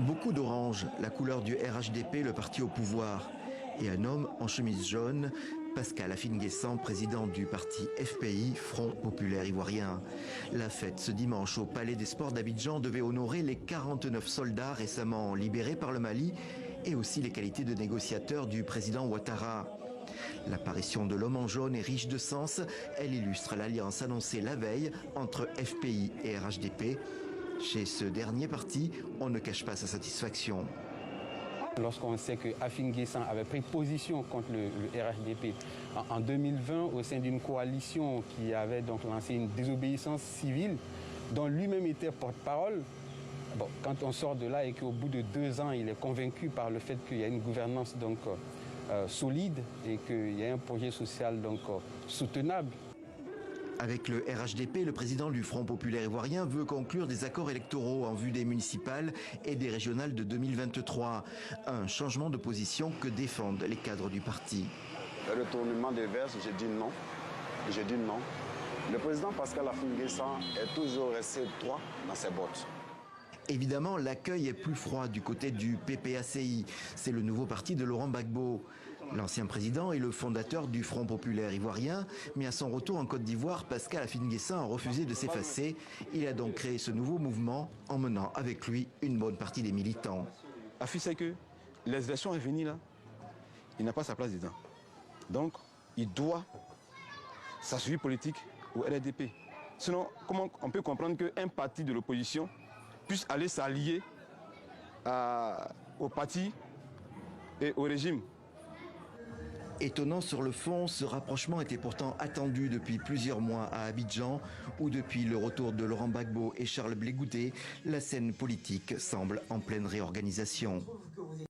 Beaucoup d'orange, la couleur du RHDP, le parti au pouvoir. Et un homme en chemise jaune, Pascal Afine-Guessant, président du parti FPI, Front Populaire Ivoirien. La fête ce dimanche au Palais des Sports d'Abidjan devait honorer les 49 soldats récemment libérés par le Mali et aussi les qualités de négociateur du président Ouattara. L'apparition de l'homme en jaune est riche de sens. Elle illustre l'alliance annoncée la veille entre FPI et RHDP. Chez ce dernier parti, on ne cache pas sa satisfaction. Lorsqu'on sait que Afine-Guessant avait pris position contre le RHDP en 2020 au sein d'une coalition qui avait donc lancé une désobéissance civile dont lui-même était porte-parole, bon, quand on sort de là et qu'au bout de 2 ans, il est convaincu par le fait qu'il y a une gouvernance donc, solide et qu'il y a un projet social donc, soutenable. Avec le RHDP, le président du Front Populaire Ivoirien veut conclure des accords électoraux en vue des municipales et des régionales de 2023. Un changement de position que défendent les cadres du parti. Le retournement des vestes, j'ai dit non. J'ai dit non. Le président Pascal Afine-Guessant est toujours resté droit dans ses bottes. Évidemment, l'accueil est plus froid du côté du PPACI. C'est le nouveau parti de Laurent Gbagbo. L'ancien président est le fondateur du Front Populaire Ivoirien, mais à son retour en Côte d'Ivoire, Pascal Afine-Guessant a refusé de s'effacer. Il a donc créé ce nouveau mouvement, emmenant avec lui une bonne partie des militants. Afin sait que l'exversion est venue là, il n'a pas sa place dedans. Donc, il doit sa survie politique au RHDP. Sinon, comment on peut comprendre qu'un parti de l'opposition puisse aller s'allier au parti et au régime? Étonnant sur le fond, ce rapprochement était pourtant attendu depuis plusieurs mois à Abidjan, où depuis le retour de Laurent Gbagbo et Charles Blé Goudé, la scène politique semble en pleine réorganisation.